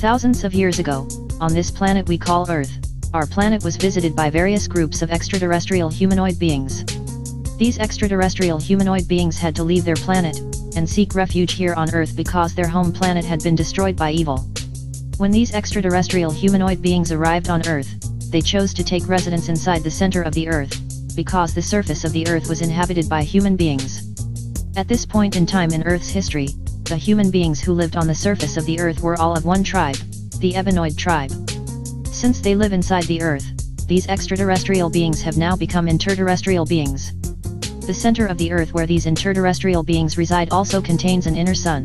Thousands of years ago, on this planet we call Earth, our planet was visited by various groups of extraterrestrial humanoid beings. These extraterrestrial humanoid beings had to leave their planet, and seek refuge here on Earth because their home planet had been destroyed by evil. When these extraterrestrial humanoid beings arrived on Earth, they chose to take residence inside the center of the Earth, because the surface of the Earth was inhabited by human beings. At this point in time in Earth's history, the human beings who lived on the surface of the Earth were all of one tribe, the Ebenoid tribe. Since they live inside the Earth, these extraterrestrial beings have now become interterrestrial beings. The center of the Earth where these interterrestrial beings reside also contains an inner sun.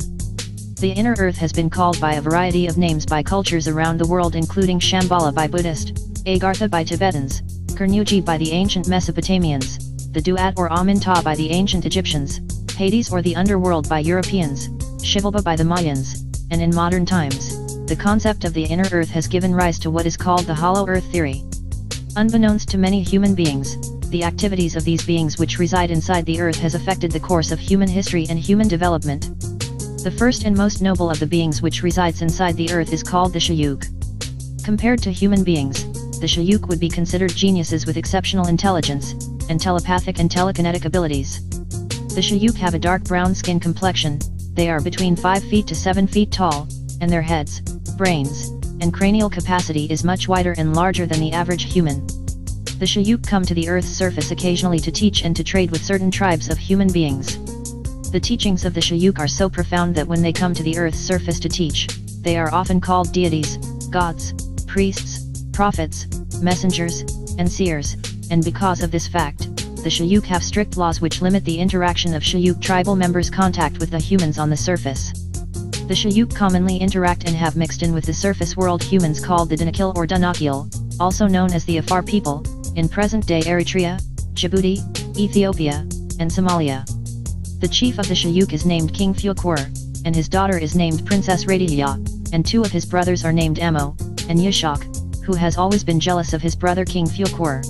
The inner Earth has been called by a variety of names by cultures around the world, including Shambhala by Buddhist, Agartha by Tibetans, Kurnuji by the ancient Mesopotamians, the Duat or Aminta by the ancient Egyptians, Hades or the underworld by Europeans, Xibalba by the Mayans, and in modern times, the concept of the inner Earth has given rise to what is called the Hollow Earth theory. Unbeknownst to many human beings, the activities of these beings which reside inside the Earth has affected the course of human history and human development. The first and most noble of the beings which resides inside the Earth is called the Shayuk. Compared to human beings, the Shayuk would be considered geniuses with exceptional intelligence, and telepathic and telekinetic abilities. The Shayuk have a dark brown skin complexion. They are between 5 feet to 7 feet tall, and their heads, brains, and cranial capacity is much wider and larger than the average human. The Shayuk come to the Earth's surface occasionally to teach and to trade with certain tribes of human beings. The teachings of the Shayuk are so profound that when they come to the Earth's surface to teach, they are often called deities, gods, priests, prophets, messengers, and seers, and because of this fact, the Shayuk have strict laws which limit the interaction of Shayuk tribal members' contact with the humans on the surface. The Shayuk commonly interact and have mixed in with the surface world humans called the Danakil or Danakil, also known as the Afar people, in present-day Eritrea, Djibouti, Ethiopia, and Somalia. The chief of the Shayuk is named King Fukur, and his daughter is named Princess Radiya, and two of his brothers are named Amo and Yashak, who has always been jealous of his brother King Fukur.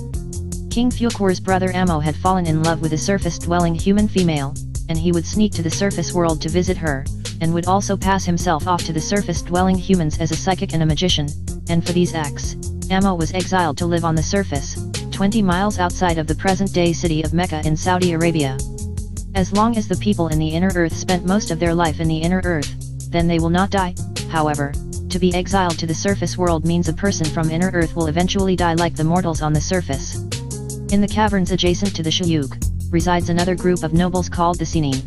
King Fukur's brother Amo had fallen in love with a surface-dwelling human female, and he would sneak to the surface world to visit her, and would also pass himself off to the surface-dwelling humans as a psychic and a magician, and for these acts, Amo was exiled to live on the surface, 20 miles outside of the present-day city of Mecca in Saudi Arabia. As long as the people in the inner Earth spent most of their life in the inner Earth, then they will not die. However, to be exiled to the surface world means a person from inner Earth will eventually die like the mortals on the surface. In the caverns adjacent to the Shayuk, resides another group of nobles called the Sinin.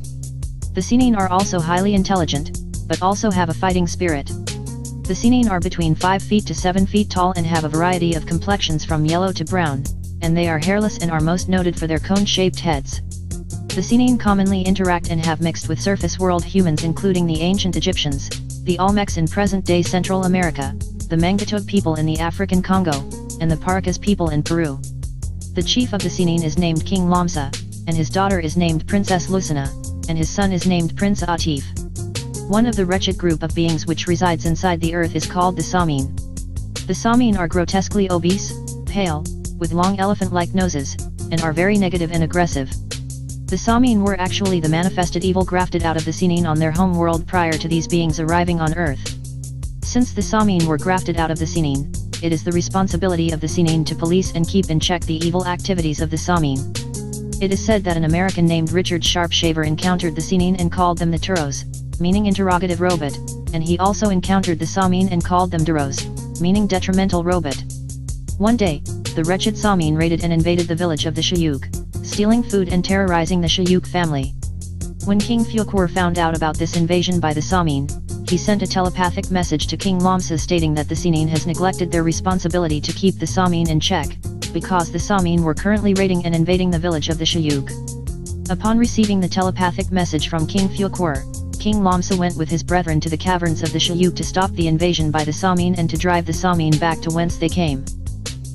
The Sinin are also highly intelligent, but also have a fighting spirit. The Sinin are between 5 feet to 7 feet tall and have a variety of complexions from yellow to brown, and they are hairless and are most noted for their cone-shaped heads. The Sinin commonly interact and have mixed with surface world humans including the ancient Egyptians, the Olmecs in present-day Central America, the Mangatoug people in the African Congo, and the Paracas people in Peru. The chief of the Sinin is named King Lamsa, and his daughter is named Princess Lucina, and his son is named Prince Atif. One of the wretched group of beings which resides inside the Earth is called the Samin. The Samin are grotesquely obese, pale, with long elephant-like noses, and are very negative and aggressive. The Samin were actually the manifested evil grafted out of the Sinin on their home world prior to these beings arriving on Earth. Since the Samin were grafted out of the Sinin, it is the responsibility of the Sinin to police and keep in check the evil activities of the Samin. It is said that an American named Richard Sharpshaver encountered the Sinin and called them the Turos, meaning interrogative robot, and he also encountered the Samin and called them Duros, meaning detrimental robot. One day, the wretched Samin raided and invaded the village of the Shayuk, stealing food and terrorizing the Shayuk family. When King Fukur found out about this invasion by the Samin, he sent a telepathic message to King Lamsa stating that the Sinin has neglected their responsibility to keep the Samin in check, because the Samin were currently raiding and invading the village of the Shayuk. Upon receiving the telepathic message from King Fukur, King Lamsa went with his brethren to the caverns of the Shayuk to stop the invasion by the Samin and to drive the Samin back to whence they came.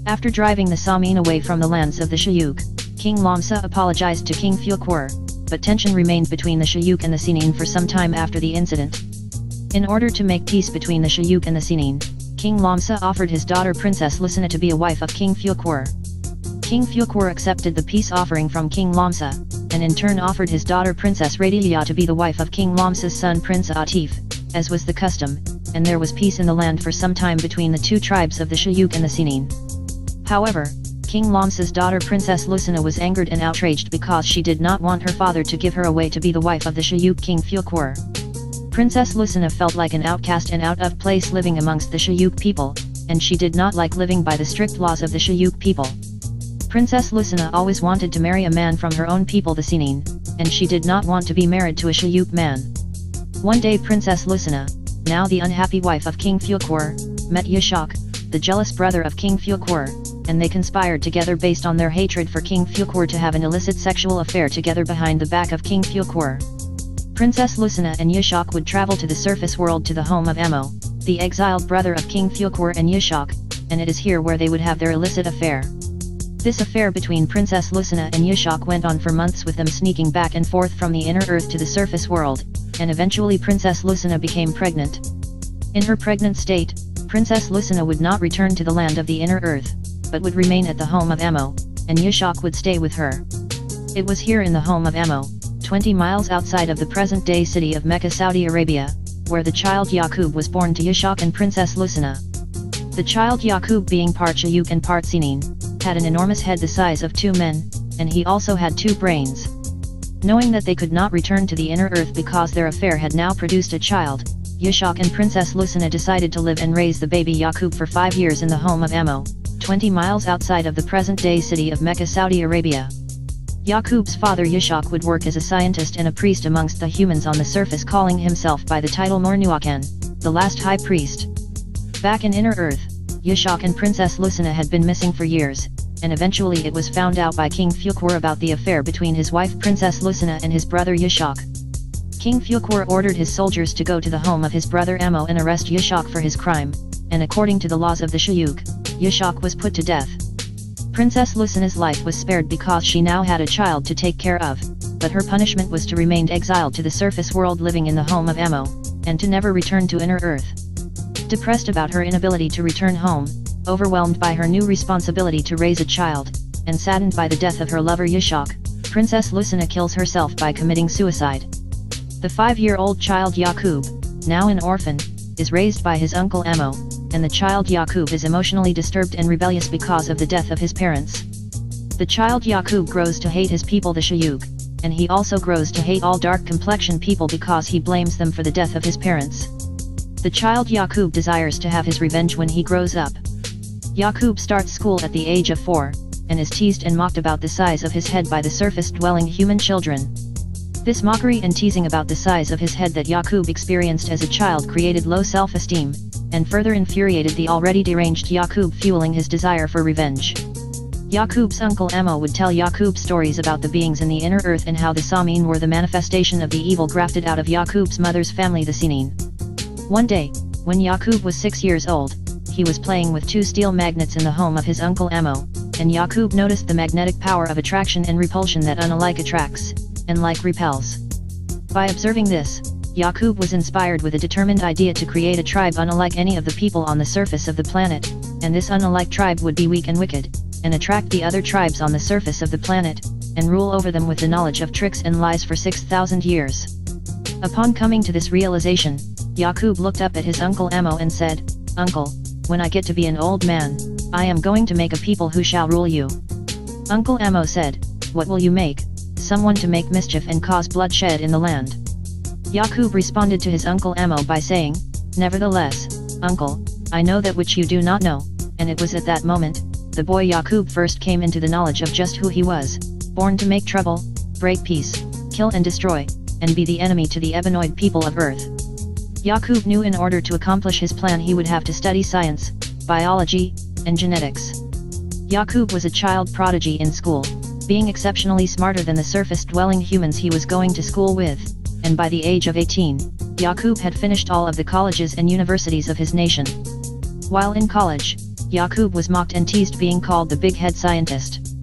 After driving the Samin away from the lands of the Shayuk, King Lamsa apologized to King Fuqur, but tension remained between the Shayuk and the Sinin for some time after the incident. In order to make peace between the Shayuk and the Sinin, King Lamsa offered his daughter Princess Lucina to be a wife of King Fuqur. King Fuqur accepted the peace offering from King Lamsa, and in turn offered his daughter Princess Radiya to be the wife of King Lamsa's son Prince Atif, as was the custom, and there was peace in the land for some time between the two tribes of the Shayuk and the Sinin. However, King Lamsa's daughter Princess Lucina was angered and outraged because she did not want her father to give her away to be the wife of the Shayuk King Fuqur. Princess Lucina felt like an outcast and out of place living amongst the Shayuk people, and she did not like living by the strict laws of the Shayuk people. Princess Lucina always wanted to marry a man from her own people the Sinin, and she did not want to be married to a Shayuk man. One day Princess Lucina, now the unhappy wife of King Fuqur, met Yashak, the jealous brother of King Fuqur, and they conspired together based on their hatred for King Fuqur to have an illicit sexual affair together behind the back of King Fuqur. Princess Lucina and Yashak would travel to the surface world to the home of Emo, the exiled brother of King Fuqur and Yashak, and it is here where they would have their illicit affair. This affair between Princess Lucina and Yashak went on for months with them sneaking back and forth from the inner earth to the surface world, and eventually Princess Lucina became pregnant. In her pregnant state, Princess Lucina would not return to the land of the inner earth, but would remain at the home of Emo, and Yashak would stay with her. It was here in the home of Emo, 20 miles outside of the present-day city of Mecca, Saudi Arabia, where the child Yaqub was born to Yashak and Princess Lucina. The child Yaqub, being part Shayuk and part Sinin, had an enormous head the size of 2 men, and he also had 2 brains. Knowing that they could not return to the inner earth because their affair had now produced a child, Yashak and Princess Lucina decided to live and raise the baby Yaqub for 5 years in the home of Emo, 20 miles outside of the present-day city of Mecca, Saudi Arabia. Yaqub's father Yashak would work as a scientist and a priest amongst the humans on the surface, calling himself by the title Mornuakan, the last high priest. Back in inner earth, Yashak and Princess Lucina had been missing for years, and eventually it was found out by King Fuqur about the affair between his wife Princess Lucina and his brother Yashak. King Fuqur ordered his soldiers to go to the home of his brother Emo and arrest Yashak for his crime, and according to the laws of the Shayuk, Yashak was put to death. Princess Lucina's life was spared because she now had a child to take care of, but her punishment was to remain exiled to the surface world living in the home of Emo, and to never return to inner earth. Depressed about her inability to return home, overwhelmed by her new responsibility to raise a child, and saddened by the death of her lover Yashak, Princess Lucina kills herself by committing suicide. The 5-year-old child Yaqub, now an orphan, is raised by his uncle Emo, and the child Yaqub is emotionally disturbed and rebellious because of the death of his parents. The child Yaqub grows to hate his people the Shayuk, and he also grows to hate all dark-complexioned people because he blames them for the death of his parents. The child Yaqub desires to have his revenge when he grows up. Yaqub starts school at the age of 4, and is teased and mocked about the size of his head by the surface-dwelling human children. This mockery and teasing about the size of his head that Yaqub experienced as a child created low self-esteem, and further infuriated the already deranged Yaqub, fueling his desire for revenge. Yaqub's uncle Emo would tell Yaqub stories about the beings in the inner earth and how the Samin were the manifestation of the evil grafted out of Yaqub's mother's family the Sinin. One day, when Yaqub was 6 years old, he was playing with 2 steel magnets in the home of his uncle Emo, and Yaqub noticed the magnetic power of attraction and repulsion that unlike attracts, and like repels. By observing this, Yaqub was inspired with a determined idea to create a tribe unlike any of the people on the surface of the planet, and this unlike tribe would be weak and wicked, and attract the other tribes on the surface of the planet, and rule over them with the knowledge of tricks and lies for 6,000 years. Upon coming to this realization, Yaqub looked up at his uncle Emo and said, "Uncle, when I get to be an old man, I am going to make a people who shall rule you." Uncle Emo said, "What will you make? Someone to make mischief and cause bloodshed in the land." Yaqub responded to his uncle Emo by saying, "Nevertheless, uncle, I know that which you do not know," and it was at that moment, the boy Yaqub first came into the knowledge of just who he was, born to make trouble, break peace, kill and destroy, and be the enemy to the Ebenoid people of Earth. Yaqub knew in order to accomplish his plan he would have to study science, biology, and genetics. Yaqub was a child prodigy in school, being exceptionally smarter than the surface-dwelling humans he was going to school with, and by the age of 18, Yaqub had finished all of the colleges and universities of his nation. While in college, Yaqub was mocked and teased being called the big head scientist.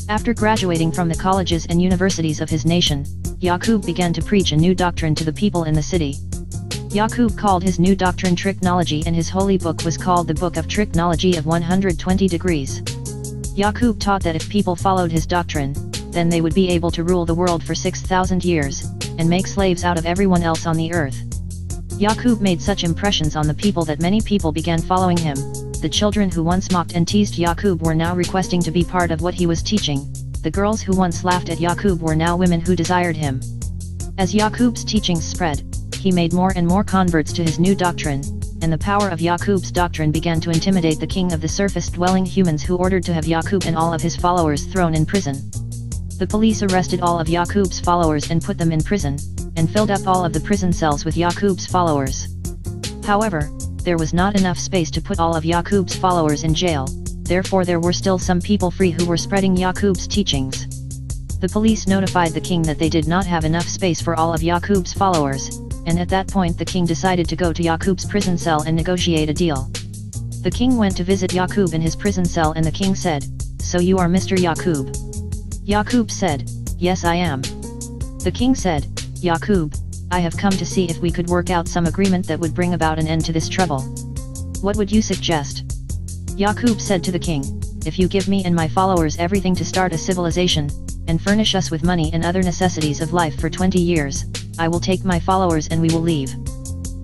After graduating from the colleges and universities of his nation, Yaqub began to preach a new doctrine to the people in the city. Yaqub called his new doctrine Tricknology, and his holy book was called the Book of Tricknology of 120 Degrees. Yaqub taught that if people followed his doctrine, then they would be able to rule the world for 6,000 years, and make slaves out of everyone else on the earth. Yaqub made such impressions on the people that many people began following him. The children who once mocked and teased Yaqub were now requesting to be part of what he was teaching. The girls who once laughed at Yaqub were now women who desired him. As Yaqub's teachings spread, he made more and more converts to his new doctrine, and the power of Yaqub's doctrine began to intimidate the king of the surface-dwelling humans, who ordered to have Yaqub and all of his followers thrown in prison. The police arrested all of Yaqub's followers and put them in prison, and filled up all of the prison cells with Yaqub's followers. However, there was not enough space to put all of Yaqub's followers in jail, therefore there were still some people free who were spreading Yaqub's teachings. The police notified the king that they did not have enough space for all of Yaqub's followers, and at that point the king decided to go to Yaqub's prison cell and negotiate a deal. The king went to visit Yaqub in his prison cell, and the king said, "So you are Mr. Yaqub?" Yaqub said, "Yes, I am." The king said, "Yaqub, I have come to see if we could work out some agreement that would bring about an end to this trouble. What would you suggest?" Yaqub said to the king, "If you give me and my followers everything to start a civilization, and furnish us with money and other necessities of life for 20 years, I will take my followers and we will leave."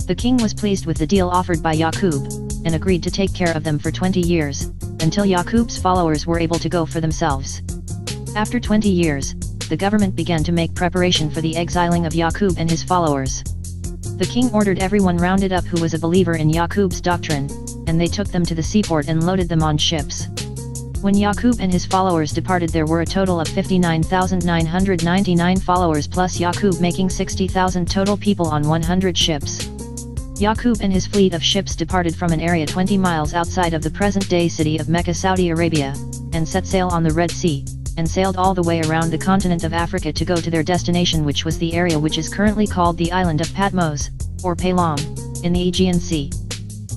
The king was pleased with the deal offered by Yaqub, and agreed to take care of them for 20 years, until Yaqub's followers were able to go for themselves. After 20 years, the government began to make preparation for the exiling of Yaqub and his followers. The king ordered everyone rounded up who was a believer in Yaqub's doctrine, and they took them to the seaport and loaded them on ships. When Yaqub and his followers departed, there were a total of 59,999 followers plus Yaqub, making 60,000 total people on 100 ships. Yaqub and his fleet of ships departed from an area 20 miles outside of the present-day city of Mecca, Saudi Arabia, and set sail on the Red Sea, and sailed all the way around the continent of Africa to go to their destination, which was the area which is currently called the island of Patmos, or Palam, in the Aegean Sea.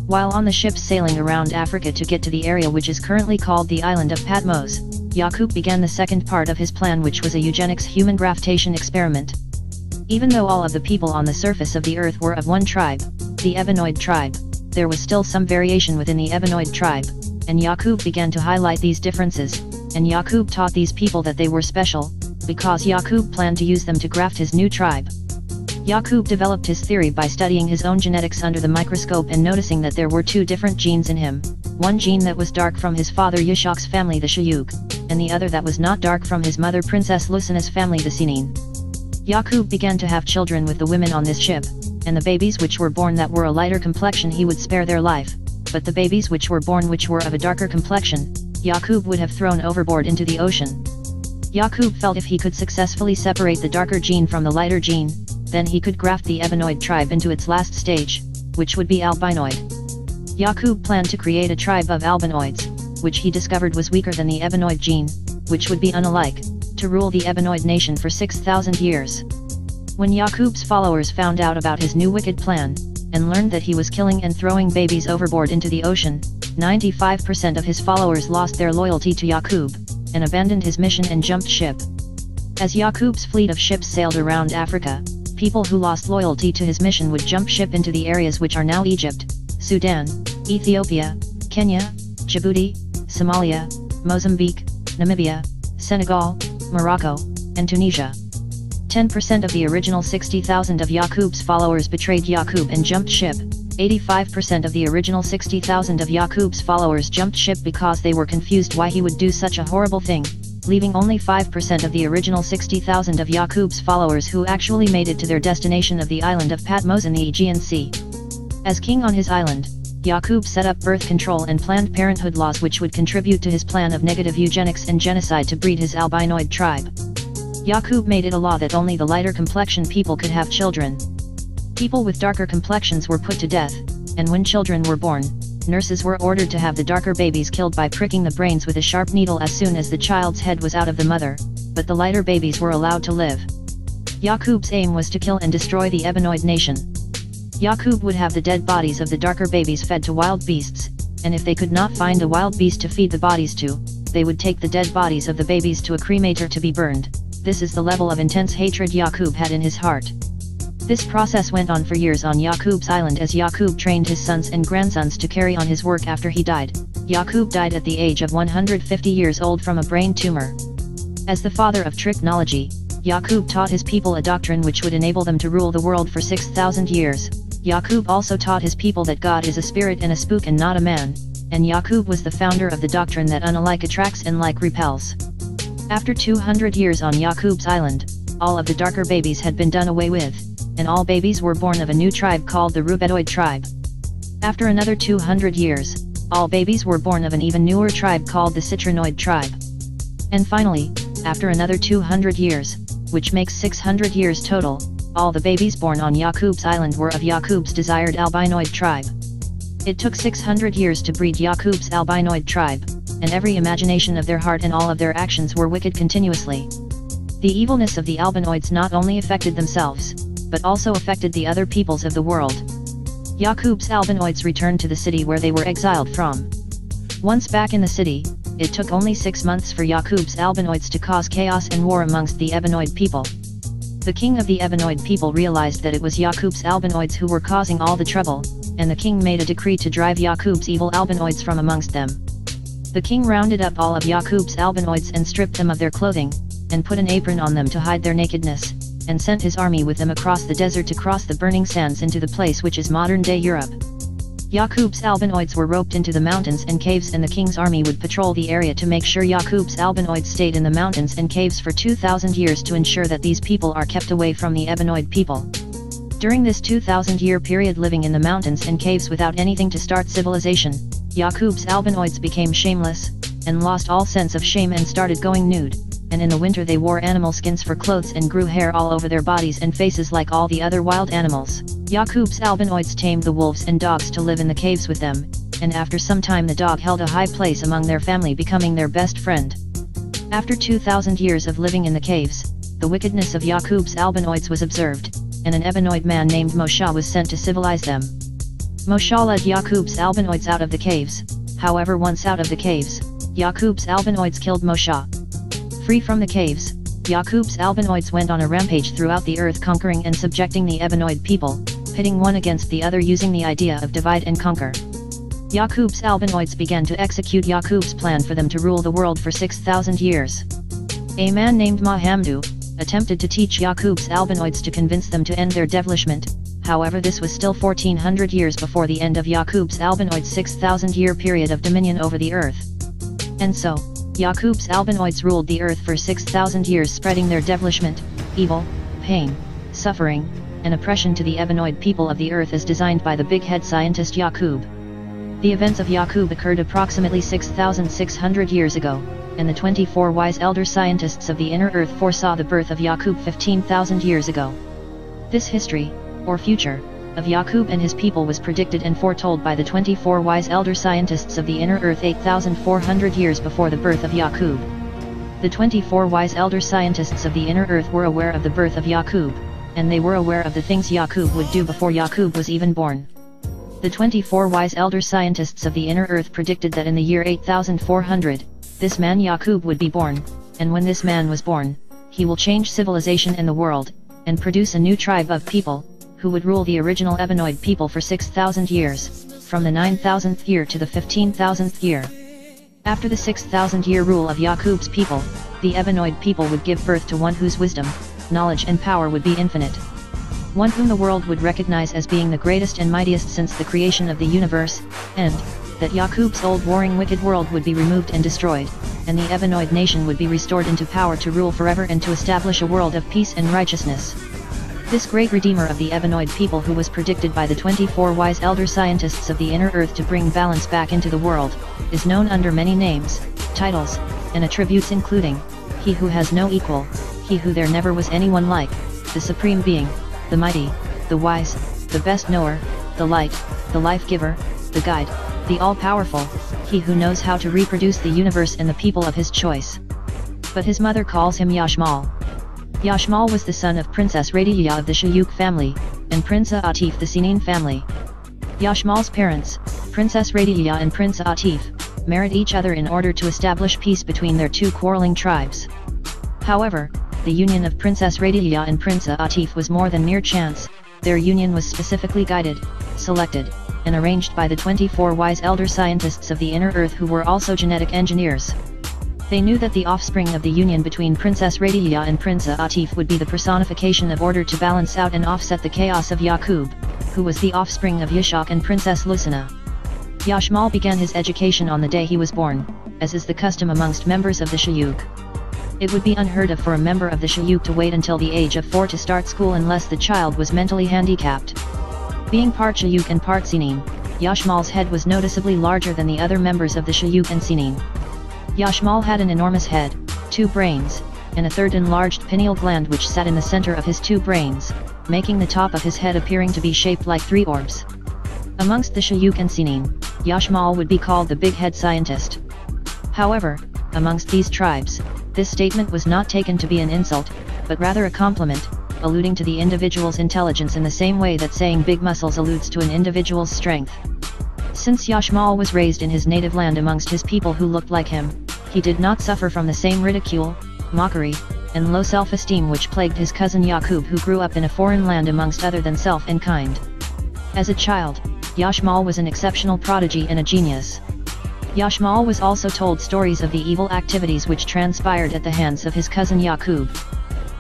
While on the ships sailing around Africa to get to the area which is currently called the island of Patmos, Yaqub began the second part of his plan, which was a eugenics human graftation experiment. Even though all of the people on the surface of the earth were of one tribe, the Ebenoid tribe, there was still some variation within the Ebenoid tribe, and Yaqub began to highlight these differences, and Yaqub taught these people that they were special, because Yaqub planned to use them to graft his new tribe. Yaqub developed his theory by studying his own genetics under the microscope and noticing that there were two different genes in him, one gene that was dark from his father Yishak's family, the Shayuk, and the other that was not dark from his mother Princess Lucina's family, the Sinin. Yaqub began to have children with the women on this ship, and the babies which were born that were a lighter complexion he would spare their life, but the babies which were born which were of a darker complexion, Yaqub would have thrown overboard into the ocean. Yaqub felt if he could successfully separate the darker gene from the lighter gene, then he could graft the Ebenoid tribe into its last stage, which would be albinoid. Yaqub planned to create a tribe of albinoids, which he discovered was weaker than the Ebenoid gene, which would be unalike, to rule the Ebenoid nation for 6,000 years. When Yaqub's followers found out about his new wicked plan, and learned that he was killing and throwing babies overboard into the ocean, 95% of his followers lost their loyalty to Yaqub, and abandoned his mission and jumped ship. As Yaqub's fleet of ships sailed around Africa, people who lost loyalty to his mission would jump ship into the areas which are now Egypt, Sudan, Ethiopia, Kenya, Djibouti, Somalia, Mozambique, Namibia, Senegal, Morocco, and Tunisia. 10% of the original 60,000 of Yaqub's followers betrayed Yaqub and jumped ship. 85% of the original 60,000 of Yaqub's followers jumped ship because they were confused why he would do such a horrible thing, leaving only 5% of the original 60,000 of Yaqub's followers who actually made it to their destination of the island of Patmos in the Aegean Sea. As king on his island, Yaqub set up birth control and Planned Parenthood laws which would contribute to his plan of negative eugenics and genocide to breed his albinoid tribe. Yaqub made it a law that only the lighter complexion people could have children. People with darker complexions were put to death, and when children were born, nurses were ordered to have the darker babies killed by pricking the brains with a sharp needle as soon as the child's head was out of the mother, but the lighter babies were allowed to live. Yaqub's aim was to kill and destroy the Ebenoid nation. Yaqub would have the dead bodies of the darker babies fed to wild beasts, and if they could not find a wild beast to feed the bodies to, they would take the dead bodies of the babies to a cremator to be burned. This is the level of intense hatred Yaqub had in his heart. This process went on for years on Yaqub's island as Yaqub trained his sons and grandsons to carry on his work after he died. Yaqub died at the age of 150 years old from a brain tumor. As the father of technology, Yaqub taught his people a doctrine which would enable them to rule the world for 6,000 years. Yaqub also taught his people that God is a spirit and a spook and not a man, and Yaqub was the founder of the doctrine that unalike attracts and like repels. After 200 years on Yaqub's island, all of the darker babies had been done away with, and all babies were born of a new tribe called the Rubedoid tribe. After another 200 years, all babies were born of an even newer tribe called the Citrinoid tribe. And finally, after another 200 years, which makes 600 years total, all the babies born on Yaqub's island were of Yaqub's desired albinoid tribe. It took 600 years to breed Yaqub's albinoid tribe, and every imagination of their heart and all of their actions were wicked continuously. The evilness of the albinoids not only affected themselves, but also affected the other peoples of the world. Yaqub's albinoids returned to the city where they were exiled from. Once back in the city, it took only 6 months for Yaqub's albinoids to cause chaos and war amongst the Ebenoid people. The king of the Ebenoid people realized that it was Yaqub's albinoids who were causing all the trouble, and the king made a decree to drive Yaqub's evil albinoids from amongst them. The king rounded up all of Yaqub's albinoids and stripped them of their clothing, and put an apron on them to hide their nakedness, and sent his army with them across the desert to cross the burning sands into the place which is modern-day Europe. Yaqub's albinoids were roped into the mountains and caves, and the king's army would patrol the area to make sure Yaqub's albinoids stayed in the mountains and caves for 2,000 years to ensure that these people are kept away from the Ebenoid people. During this 2,000-year period living in the mountains and caves without anything to start civilization, Yaqub's albinoids became shameless, and lost all sense of shame and started going nude, and in the winter they wore animal skins for clothes and grew hair all over their bodies and faces like all the other wild animals. Yaqub's albinoids tamed the wolves and dogs to live in the caves with them, and after some time the dog held a high place among their family, becoming their best friend. After 2,000 years of living in the caves, the wickedness of Yaqub's albinoids was observed, and an Ebenoid man named Moshe was sent to civilize them. Moshe led Yaqub's albinoids out of the caves. However, once out of the caves, Yaqub's albinoids killed Moshe. Free from the caves, Yaqub's albinoids went on a rampage throughout the earth, conquering and subjecting the Ebenoid people, pitting one against the other using the idea of divide and conquer. Yaqub's albinoids began to execute Yaqub's plan for them to rule the world for 6,000 years. A man named Mahamdu attempted to teach Yaqub's albinoids to convince them to end their devilishment. However, this was still 1,400 years before the end of Yaqub's albinoids' 6,000-year period of dominion over the earth. And so, Yaqub's albinoids ruled the earth for 6,000 years, spreading their devilishment, evil, pain, suffering, and oppression to the Ebenoid people of the earth as designed by the big head scientist Yaqub. The events of Yaqub occurred approximately 6,600 years ago, and the 24 wise elder scientists of the inner earth foresaw the birth of Yaqub 15,000 years ago. This history, or future, of Yaqub and his people was predicted and foretold by the 24 wise elder scientists of the inner earth 8,400 years before the birth of Yaqub. The 24 wise elder scientists of the inner earth were aware of the birth of Yaqub, and they were aware of the things Yaqub would do before Yaqub was even born. The 24 wise elder scientists of the inner earth predicted that in the year 8,400, this man Yaqub would be born, and when this man was born, he will change civilization in the world, and produce a new tribe of people, who would rule the original Ebenoid people for 6,000 years, from the 9,000th year to the 15,000th year. After the 6,000-year rule of Yaqub's people, the Ebenoid people would give birth to one whose wisdom, knowledge and power would be infinite. One whom the world would recognize as being the greatest and mightiest since the creation of the universe, and that Yaqub's old warring wicked world would be removed and destroyed, and the Ebenoid nation would be restored into power to rule forever and to establish a world of peace and righteousness. This great redeemer of the Ebenoid people, who was predicted by the 24 wise elder scientists of the inner earth to bring balance back into the world, is known under many names, titles, and attributes, including He who has no equal, He who there never was anyone like, the Supreme Being, the Mighty, the Wise, the Best Knower, the Light, the Life Giver, the Guide, the All-Powerful, He who knows how to reproduce the universe and the people of His choice. But his mother calls him Yashmal. Yashmal was the son of Princess Radiya of the Shayuk family, and Prince Atif the Sinin family. Yashmal's parents, Princess Radiya and Prince Atif, married each other in order to establish peace between their two quarreling tribes. However, the union of Princess Radiya and Prince Atif was more than mere chance. Their union was specifically guided, selected, and arranged by the 24 wise elder scientists of the inner earth who were also genetic engineers. They knew that the offspring of the union between Princess Radiya and Prince Atif would be the personification of order to balance out and offset the chaos of Yaqub, who was the offspring of Yishaq and Princess Lucina. Yashmal began his education on the day he was born, as is the custom amongst members of the Shayuk. It would be unheard of for a member of the Shayuk to wait until the age of 4 to start school unless the child was mentally handicapped. Being part Shayuk and part Sinin, Yashmal's head was noticeably larger than the other members of the Shayuk and Sinin. Yashmal had an enormous head, 2 brains, and a third enlarged pineal gland which sat in the center of his 2 brains, making the top of his head appearing to be shaped like 3 orbs. Amongst the Shayuk and Sinin, Yashmal would be called the big head scientist. However, amongst these tribes, this statement was not taken to be an insult, but rather a compliment, alluding to the individual's intelligence in the same way that saying big muscles alludes to an individual's strength. Since Yashmal was raised in his native land amongst his people who looked like him, he did not suffer from the same ridicule, mockery, and low self-esteem which plagued his cousin Yaqub who grew up in a foreign land amongst other than self and kind. As a child, Yashmal was an exceptional prodigy and a genius. Yashmal was also told stories of the evil activities which transpired at the hands of his cousin Yaqub.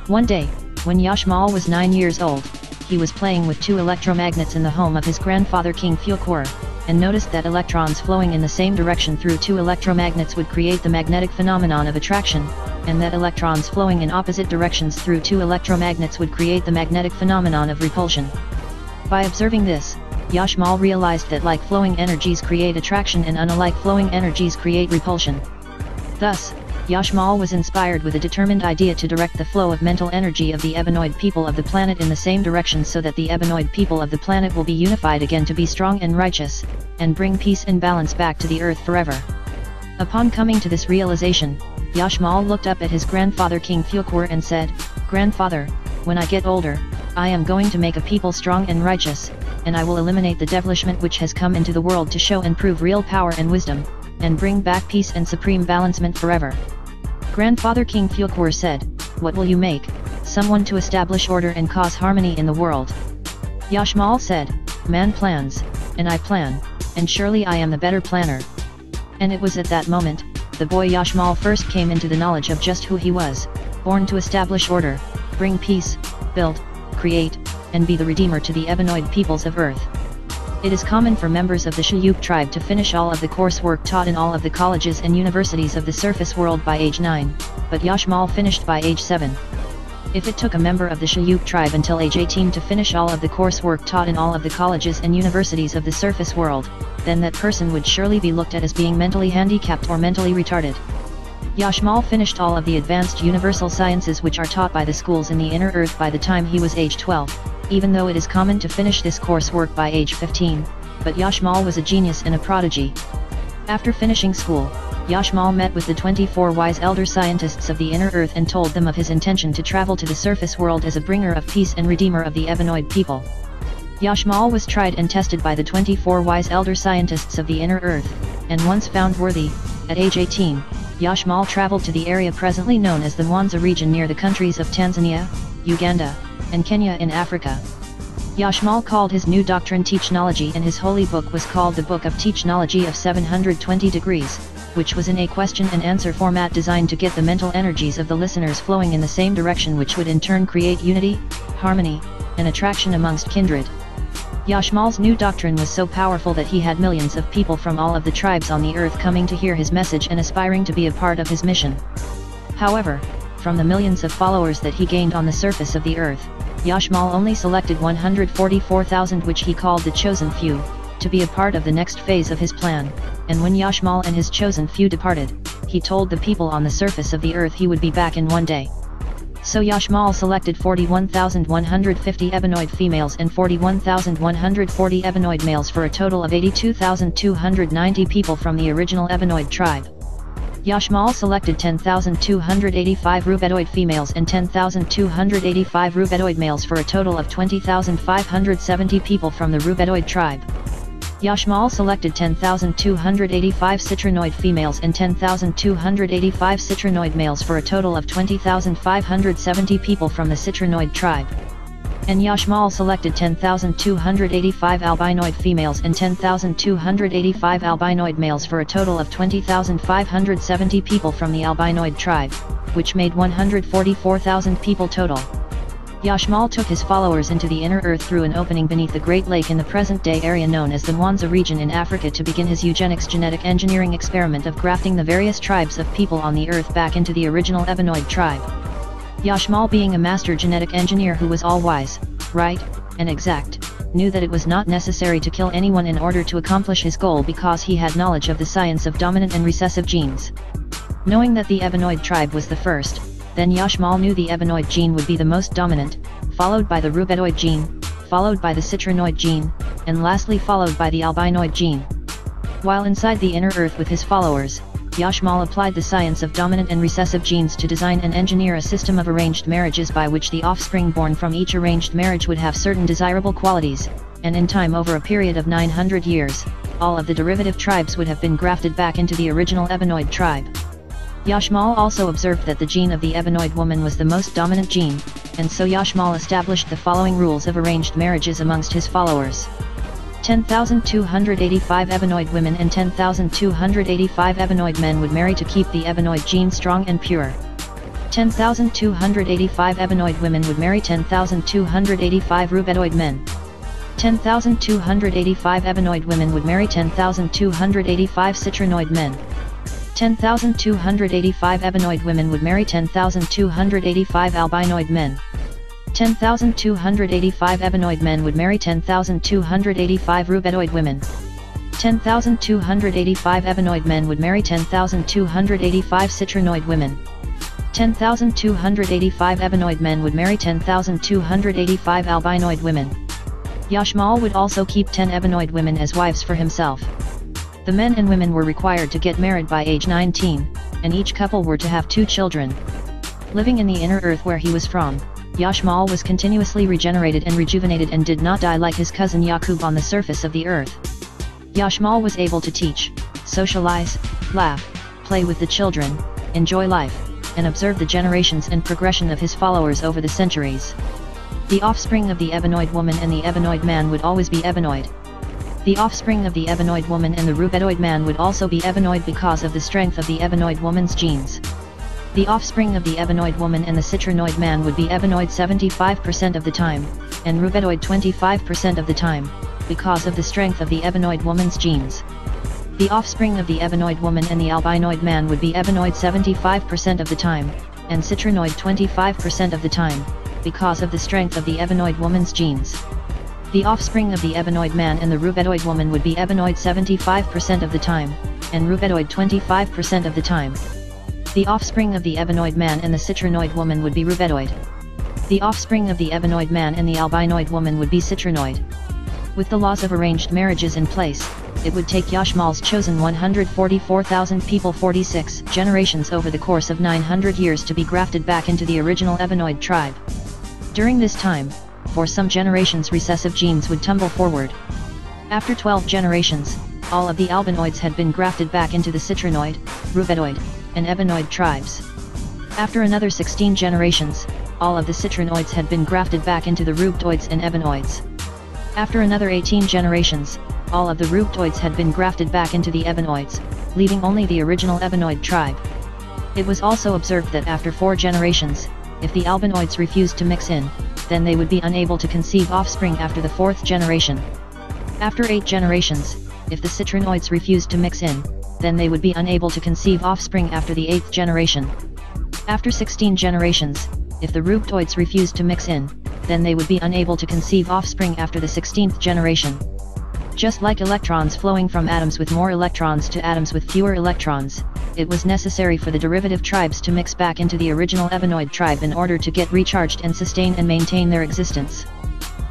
One day, when Yashmal was 9 years old, he was playing with 2 electromagnets in the home of his grandfather King Fukur, and noticed that electrons flowing in the same direction through 2 electromagnets would create the magnetic phenomenon of attraction, and that electrons flowing in opposite directions through 2 electromagnets would create the magnetic phenomenon of repulsion. By observing this, Yashmal realized that like flowing energies create attraction and unlike flowing energies create repulsion. Thus, Yashmal was inspired with a determined idea to direct the flow of mental energy of the Ebenoid people of the planet in the same direction so that the Ebenoid people of the planet will be unified again to be strong and righteous, and bring peace and balance back to the earth forever. Upon coming to this realization, Yashmal looked up at his grandfather King Fukur and said, "Grandfather, when I get older, I am going to make a people strong and righteous, and I will eliminate the devilishment which has come into the world to show and prove real power and wisdom, and bring back peace and supreme balancement forever." Grandfather King Fukur said, "What will you make? Someone to establish order and cause harmony in the world." Yashmal said, "Man plans, and I plan, and surely I am the better planner." And it was at that moment, the boy Yashmal first came into the knowledge of just who he was, born to establish order, bring peace, build, create, and be the redeemer to the Ebenoid peoples of earth. It is common for members of the Shayuk tribe to finish all of the coursework taught in all of the colleges and universities of the surface world by age 9, but Yashmal finished by age 7. If it took a member of the Shayuk tribe until age 18 to finish all of the coursework taught in all of the colleges and universities of the surface world, then that person would surely be looked at as being mentally handicapped or mentally retarded. Yashmal finished all of the advanced universal sciences which are taught by the schools in the inner earth by the time he was age 12, even though it is common to finish this coursework by age 15, but Yashmal was a genius and a prodigy. After finishing school, Yashmal met with the 24 wise elder scientists of the inner earth and told them of his intention to travel to the surface world as a bringer of peace and redeemer of the Ebenoid people. Yashmal was tried and tested by the 24 wise elder scientists of the inner earth, and once found worthy, at age 18, Yashmal traveled to the area presently known as the Mwanza region near the countries of Tanzania, Uganda, and Kenya in Africa. Yashmal called his new doctrine Teachnology, and his holy book was called the Book of Teachnology of 720 Degrees, which was in a question and answer format designed to get the mental energies of the listeners flowing in the same direction, which would in turn create unity, harmony, and attraction amongst kindred. Yashmal's new doctrine was so powerful that he had millions of people from all of the tribes on the earth coming to hear his message and aspiring to be a part of his mission. However, from the millions of followers that he gained on the surface of the earth, Yashmal only selected 144,000, which he called the chosen few, to be a part of the next phase of his plan, and when Yashmal and his chosen few departed, he told the people on the surface of the earth he would be back in one day. So Yashmal selected 41,150 Ebenoid females and 41,140 Ebenoid males for a total of 82,290 people from the original Ebenoid tribe. Yashmal selected 10,285 rubedoid females and 10,285 rubedoid males for a total of 20,570 people from the rubedoid tribe. Yashmal selected 10,285 citrinoid females and 10,285 citrinoid males for a total of 20,570 people from the citrinoid tribe. And Yashmal selected 10,285 albinoid females and 10,285 albinoid males for a total of 20,570 people from the albinoid tribe, which made 144,000 people total. Yashmal took his followers into the inner earth through an opening beneath the Great Lake in the present-day area known as the Mwanza region in Africa to begin his eugenics genetic engineering experiment of grafting the various tribes of people on the earth back into the original Ebenoid tribe. Yashmal, being a master genetic engineer who was all-wise, right, and exact, knew that it was not necessary to kill anyone in order to accomplish his goal because he had knowledge of the science of dominant and recessive genes. Knowing that the Ebenoid tribe was the first, then Yashmal knew the Ebenoid gene would be the most dominant, followed by the rubedoid gene, followed by the citrinoid gene, and lastly followed by the albinoid gene. While inside the inner earth with his followers, Yashmal applied the science of dominant and recessive genes to design and engineer a system of arranged marriages by which the offspring born from each arranged marriage would have certain desirable qualities, and in time over a period of 900 years, all of the derivative tribes would have been grafted back into the original Ebenoid tribe. Yashmal also observed that the gene of the Ebenoid woman was the most dominant gene, and so Yashmal established the following rules of arranged marriages amongst his followers. 10,285 Ebenoid women and 10,285 Ebenoid men would marry to keep the Ebenoid gene strong and pure. 10,285 Ebenoid women would marry 10,285 rubedoid men. 10,285 Ebenoid women would marry 10,285 citrinoid men. 10,285 Ebenoid women would marry 10,285 albinoid men. 10,285 Ebenoid men would marry 10,285 rubedoid women. 10,285 Ebenoid men would marry 10,285 citrinoid women. 10,285 Ebenoid men would marry 10,285 albinoid women. Yashmal would also keep 10 Ebenoid women as wives for himself. The men and women were required to get married by age 19, and each couple were to have 2 children. Living in the inner earth where he was from, Yashmal was continuously regenerated and rejuvenated and did not die like his cousin Yaqub on the surface of the earth. Yashmal was able to teach, socialize, laugh, play with the children, enjoy life, and observe the generations and progression of his followers over the centuries. The offspring of the Ebenoid woman and the Ebenoid man would always be Ebenoid. The offspring of the Ebenoid woman and the rubedoid man would also be Ebenoid because of the strength of the Ebenoid woman's genes. The offspring of the Ebenoid woman and the citrinoid man would be Ebenoid 75% of the time, and rubedoid 25% of the time, because of the strength of the Ebenoid woman's genes. The offspring of the Ebenoid woman and the albinoid man would be Ebenoid 75% of the time, and citrinoid 25% of the time, because of the strength of the Ebenoid woman's genes. The offspring of the Ebenoid man and the rubedoid woman would be Ebenoid 75% of the time, and rubedoid 25% of the time. The offspring of the Ebenoid man and the citrinoid woman would be rubedoid. The offspring of the Ebenoid man and the albinoid woman would be citrinoid. With the laws of arranged marriages in place, it would take Yashmal's chosen 144,000 people 46 generations over the course of 900 years to be grafted back into the original Ebenoid tribe. During this time, for some generations recessive genes would tumble forward. After 12 generations, all of the albinoids had been grafted back into the citrinoid, rubedoid, and ebenoid tribes. After another 16 generations, all of the citrinoids had been grafted back into the rubetoids and ebenoids. After another 18 generations, all of the rubetoids had been grafted back into the ebenoids, leaving only the original ebenoid tribe. It was also observed that after 4 generations, if the albinoids refused to mix in, then they would be unable to conceive offspring after the 4th generation. After 8 generations, if the citrinoids refused to mix in, then they would be unable to conceive offspring after the 8th generation. After 16 generations, if the rubetoids refused to mix in, then they would be unable to conceive offspring after the 16th generation. Just like electrons flowing from atoms with more electrons to atoms with fewer electrons, it was necessary for the derivative tribes to mix back into the original ebenoid tribe in order to get recharged and sustain and maintain their existence.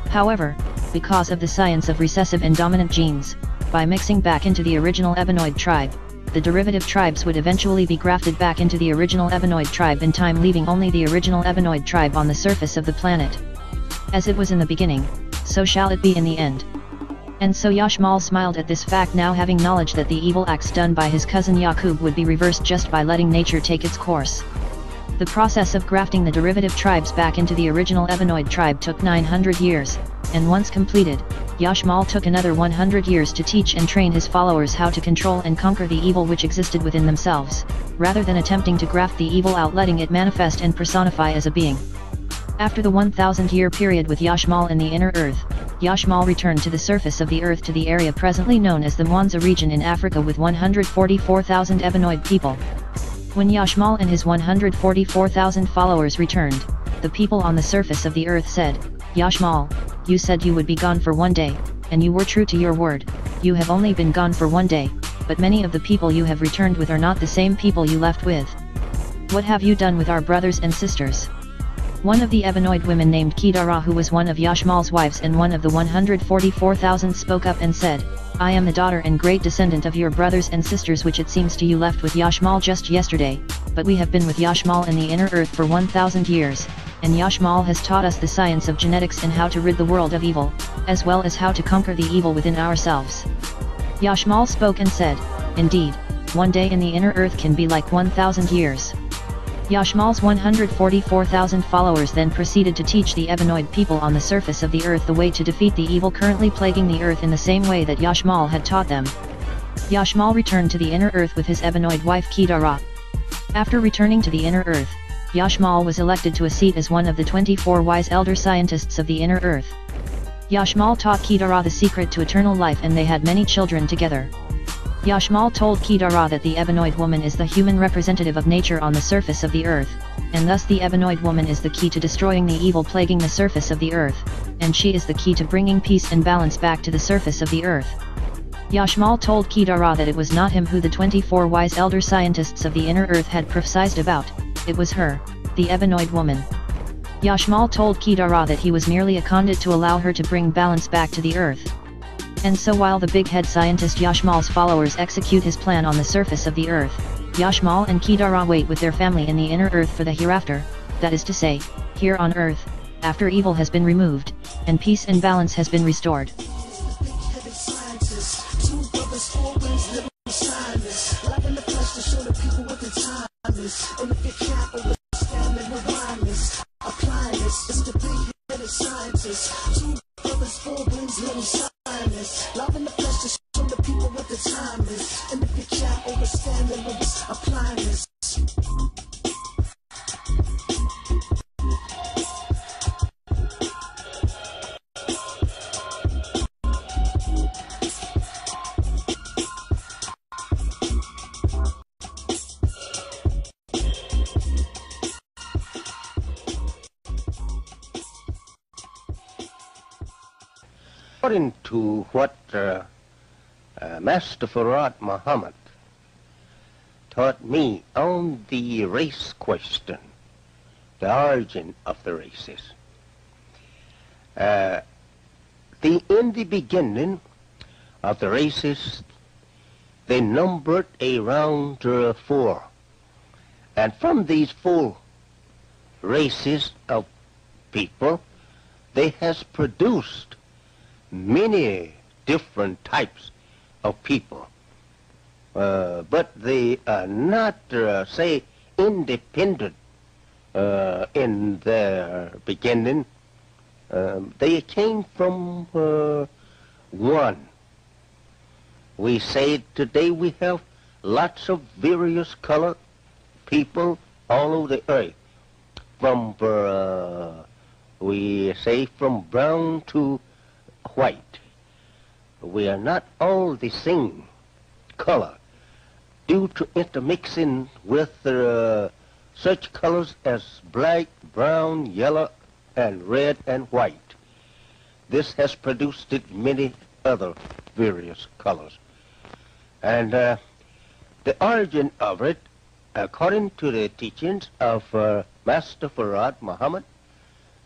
However, because of the science of recessive and dominant genes, by mixing back into the original ebenoid tribe, the derivative tribes would eventually be grafted back into the original Ebenoid tribe in time, leaving only the original Ebenoid tribe on the surface of the planet. As it was in the beginning, so shall it be in the end. And so Yashmal smiled at this fact, now having knowledge that the evil acts done by his cousin Yaqub would be reversed just by letting nature take its course. The process of grafting the derivative tribes back into the original Ebenoid tribe took 900 years, and once completed, Yashmal took another 100 years to teach and train his followers how to control and conquer the evil which existed within themselves, rather than attempting to graft the evil out, letting it manifest and personify as a being. After the 1,000-year period with Yashmal in the inner earth, Yashmal returned to the surface of the earth to the area presently known as the Mwanza region in Africa with 144,000 Ebenoid people. When Yashmal and his 144,000 followers returned, the people on the surface of the earth said, "Yashmal, you said you would be gone for 1 day, and you were true to your word. You have only been gone for 1 day, but many of the people you have returned with are not the same people you left with. What have you done with our brothers and sisters?" One of the Ebenoid women named Kedara, who was one of Yashmal's wives and one of the 144,000, spoke up and said, "I am the daughter and great descendant of your brothers and sisters, which it seems to you left with Yashmal just yesterday, but we have been with Yashmal in the inner earth for 1,000 years, and Yashmal has taught us the science of genetics and how to rid the world of evil, as well as how to conquer the evil within ourselves." Yashmal spoke and said, "Indeed, 1 day in the inner earth can be like 1,000 years." Yashmal's 144,000 followers then proceeded to teach the Ebenoid people on the surface of the earth the way to defeat the evil currently plaguing the earth in the same way that Yashmal had taught them. Yashmal returned to the inner earth with his Ebenoid wife Kedara. After returning to the inner earth, Yashmal was elected to a seat as one of the 24 wise elder scientists of the inner earth. Yashmal taught Kedara the secret to eternal life, and they had many children together. Yashmal told Kedara that the Ebenoid woman is the human representative of nature on the surface of the earth, and thus the Ebenoid woman is the key to destroying the evil plaguing the surface of the earth, and she is the key to bringing peace and balance back to the surface of the earth. Yashmal told Kedara that it was not him who the 24 wise elder scientists of the inner earth had prophesied about, it was her, the Ebenoid woman. Yashmal told Kedara that he was merely a conduit to allow her to bring balance back to the earth. And so while the big head scientist Yashmal's followers execute his plan on the surface of the earth, Yashmal and Kedara wait with their family in the inner earth for the hereafter, that is to say, here on earth, after evil has been removed, and peace and balance has been restored. Love in the flesh to show the people what the time is. And if you can't understand the lyrics, apply this. According to what Master Farad Muhammad taught me on the race question, the origin of the races, in the beginning of the races, they numbered around 4. And from these 4 races of people, they has produced many different types of people, but they are not, say, independent in their beginning. They came from one. We say today we have lots of various color people all over the earth, from, we say, from brown to white. We are not all the same color due to intermixing with such colors as black, brown, yellow, and red and white. This has produced many other various colors. And the origin of it, according to the teachings of Master Farad Muhammad,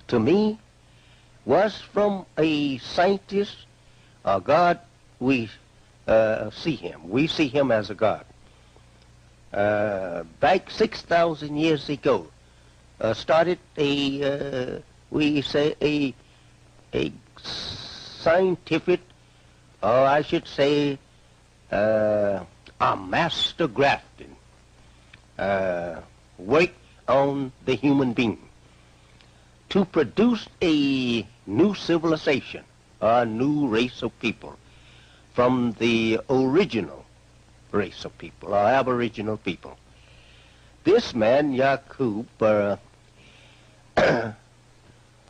to me, was from a scientist, a God. We see him. We see him as a God. back 6,000 years ago, started we say a scientific, or I should say, a master grafting work on the human being to produce a new civilization, a new race of people from the original race of people, or aboriginal people. This man, Yakub,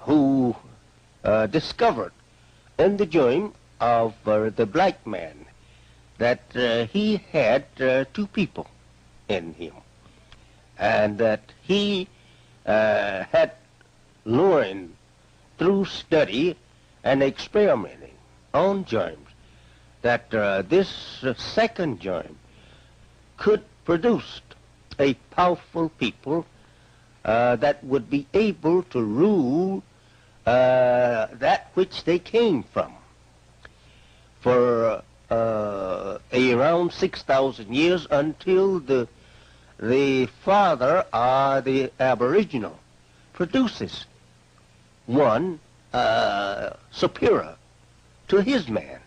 who discovered in the dream of the black man that he had two people in him, and that he had learned through study and experimenting on germs that this second germ could produce a powerful people that would be able to rule that which they came from. For around 6,000 years, until the father, the aboriginal, produces one superior to his man.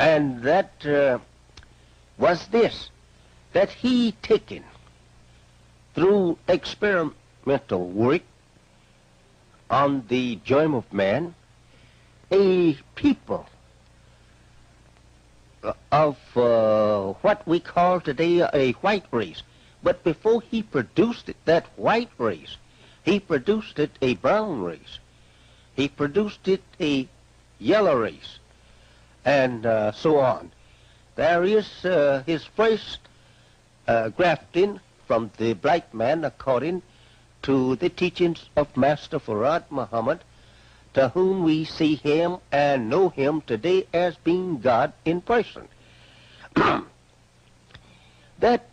And that was this, that he taken through experimental work on the germ of man, a people of what we call today a white race. But before he produced it, that white race, he produced it a brown race. He produced it a yellow race, and so on. There is his first grafting from the black man according to the teachings of Master Farad Muhammad, to whom we see him and know him today as being God in person. That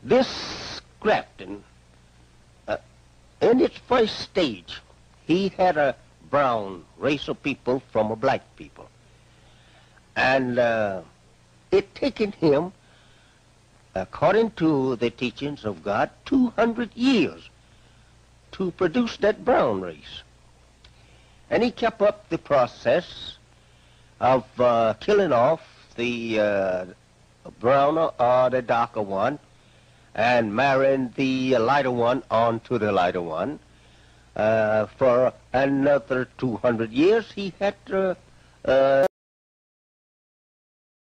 this grafting, in its first stage, he had a brown race of people from a black people. And it taken him, according to the teachings of God, 200 years to produce that brown race. And he kept up the process of killing off the browner or the darker one and marrying the lighter one onto the lighter one. For another 200 years he had